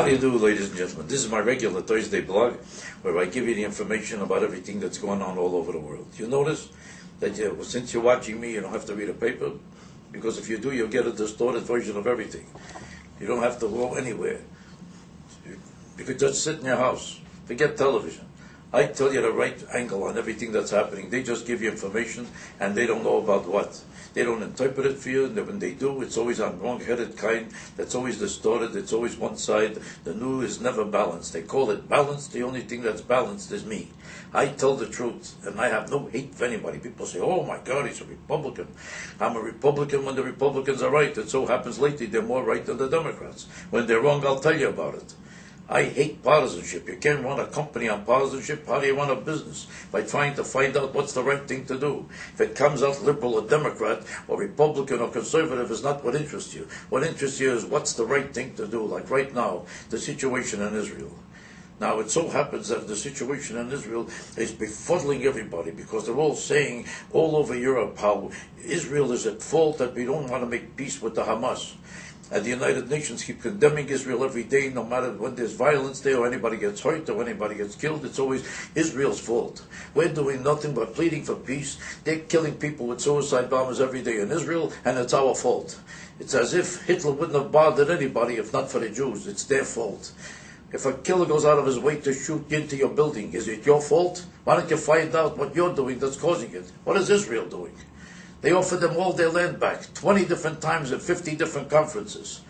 How do you do, ladies and gentlemen? This is my regular Thursday blog where I give you the information about everything that's going on all over the world. You notice that since you're watching me, you don't have to read a paper, because if you do, you'll get a distorted version of everything. You don't have to go anywhere. You could just sit in your house. Forget television. I tell you the right angle on everything that's happening. They just give you information, and they don't know about what. They don't interpret it for you, and when they do, it's always on wrong-headed kind. That's always distorted. It's always one side. The news is never balanced. They call it balanced. The only thing that's balanced is me. I tell the truth, and I have no hate for anybody. People say, oh my God, he's a Republican. I'm a Republican when the Republicans are right. It so happens lately they're more right than the Democrats. When they're wrong, I'll tell you about it. I hate partisanship. You can't run a company on partisanship. How do you run a business? By trying to find out what's the right thing to do. If it comes out liberal or Democrat or Republican or conservative is not what interests you. What interests you is what's the right thing to do. Like right now, the situation in Israel. Now, it so happens that the situation in Israel is befuddling everybody, because they're all saying all over Europe how Israel is at fault, that we don't want to make peace with the Hamas. And the United Nations keep condemning Israel every day, no matter when there's violence there or anybody gets hurt or anybody gets killed. It's always Israel's fault. We're doing nothing but pleading for peace. They're killing people with suicide bombers every day in Israel, and it's our fault. It's as if Hitler wouldn't have bothered anybody if not for the Jews. It's their fault. If a killer goes out of his way to shoot into your building, is it your fault? Why don't you find out what you're doing that's causing it? What is Israel doing? They offered them all their land back, 20 different times at 50 different conferences.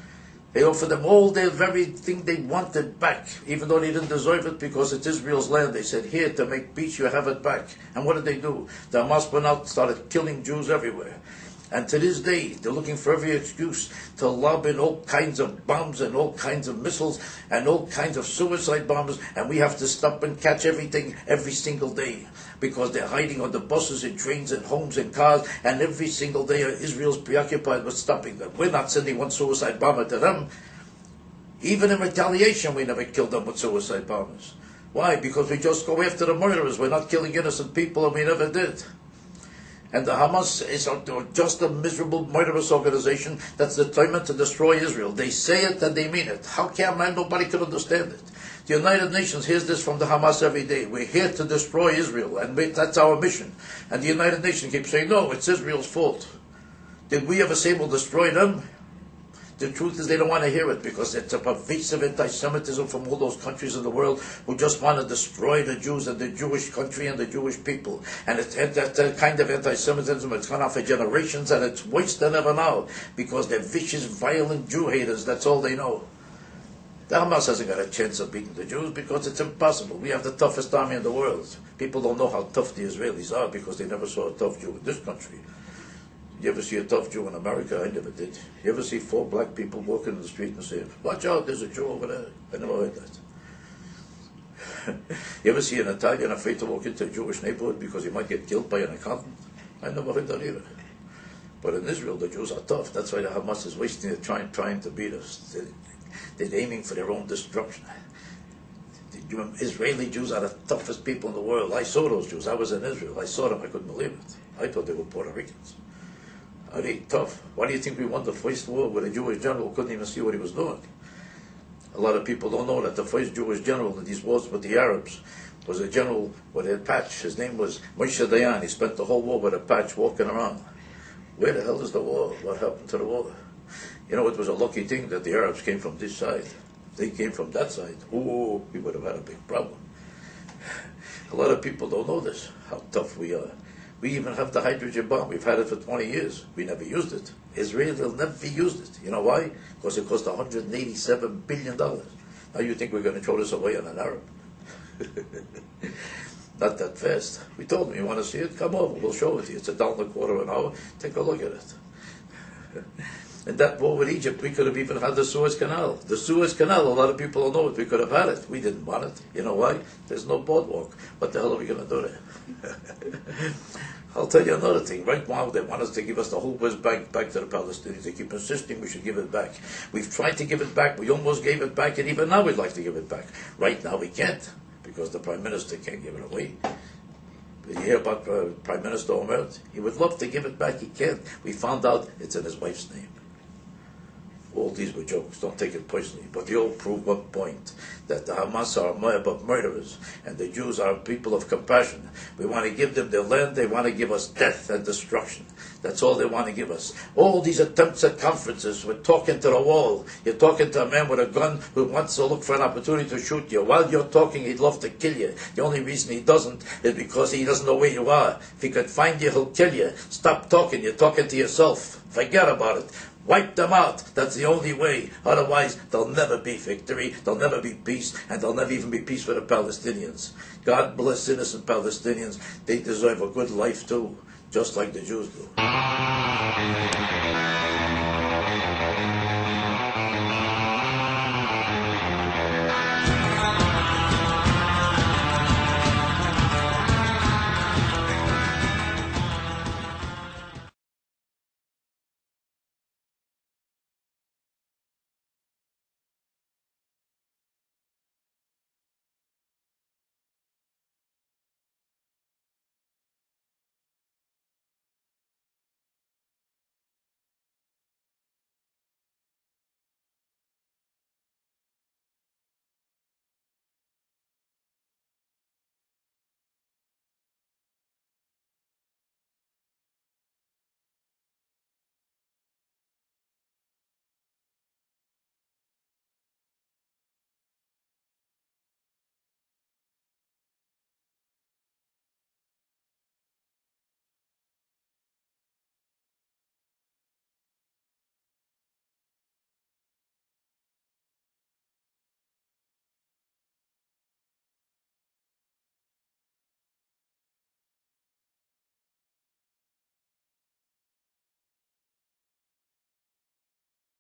They offered them all their very thing they wanted back, even though they didn't deserve it, because it's Israel's land. They said, here, to make peace, you have it back. And what did they do? The Hamas went out and started killing Jews everywhere. And to this day, they're looking for every excuse to lob in all kinds of bombs and all kinds of missiles and all kinds of suicide bombers, and we have to stop and catch everything every single day, because they're hiding on the buses and trains and homes and cars, and every single day Israel's preoccupied with stopping them. We're not sending one suicide bomber to them. Even in retaliation, we never killed them with suicide bombers. Why? Because we just go after the murderers. We're not killing innocent people, and we never did. And the Hamas is just a miserable, murderous organization that's determined to destroy Israel. They say it and they mean it. How can nobody can understand it? The United Nations hears this from the Hamas every day. We're here to destroy Israel, and that's our mission. And the United Nations keeps saying, no, it's Israel's fault. Did we ever say we'll destroy them? The truth is they don't want to hear it, because it's a pervasive anti-Semitism from all those countries in the world who just want to destroy the Jews and the Jewish country and the Jewish people. And it's that kind of anti-Semitism. It's gone on for generations, and it's worse than ever now, because they're vicious, violent Jew haters. That's all they know. The Hamas hasn't got a chance of beating the Jews, because it's impossible. We have the toughest army in the world. People don't know how tough the Israelis are, because they never saw a tough Jew in this country. You ever see a tough Jew in America? I never did. You ever see 4 black people walking in the street and say, watch out, there's a Jew over there? I never heard that. You ever see an Italian afraid to walk into a Jewish neighborhood because he might get killed by an accountant? I never heard that either. But in Israel, the Jews are tough. That's why the Hamas is wasting their time trying to beat us. They're aiming for their own destruction. The Israeli Jews are the toughest people in the world. I saw those Jews. I was in Israel. I saw them. I couldn't believe it. I thought they were Puerto Ricans. Are they tough? Why do you think we won the first war where a Jewish general couldn't even see what he was doing? A lot of people don't know that the first Jewish general in these wars with the Arabs was a general with a patch. His name was Moshe Dayan. He spent the whole war with a patch walking around. Where the hell is the war? What happened to the war? You know, it was a lucky thing that the Arabs came from this side. If they came from that side, oh, we would have had a big problem. A lot of people don't know this, how tough we are. We even have the hydrogen bomb. We've had it for 20 years. We never used it. Israel will never used it. You know why? Because it cost $187 billion. Now you think we're going to throw this away on an Arab? Not that fast. We told them, you want to see it? Come over. We'll show it to you. It's $1.25 an hour. Take a look at it. In that war with Egypt, we could have even had the Suez Canal. The Suez Canal, a lot of people don't know it. We could have had it. We didn't want it. You know why? There's no boardwalk. What the hell are we going to do there? I'll tell you another thing. Right now, they want us to give us the whole West Bank back to the Palestinians. They keep insisting we should give it back. We've tried to give it back. We almost gave it back, and even now we'd like to give it back. Right now we can't, because the Prime Minister can't give it away. Did you hear about Prime Minister Omer? He would love to give it back. He can't. We found out it's in his wife's name. All these were jokes, don't take it personally. But they all prove one point, that the Hamas are mob of murderers, and the Jews are people of compassion. We want to give them their land, they want to give us death and destruction. That's all they want to give us. All these attempts at conferences, we're talking to the wall. You're talking to a man with a gun who wants to look for an opportunity to shoot you. While you're talking, he'd love to kill you. The only reason he doesn't is because he doesn't know where you are. If he could find you, he'll kill you. Stop talking, you're talking to yourself. Forget about it. Wipe them out. That's the only way. Otherwise, there'll never be victory, there'll never be peace, and there'll never even be peace for the Palestinians. God bless innocent Palestinians. They deserve a good life too, just like the Jews do.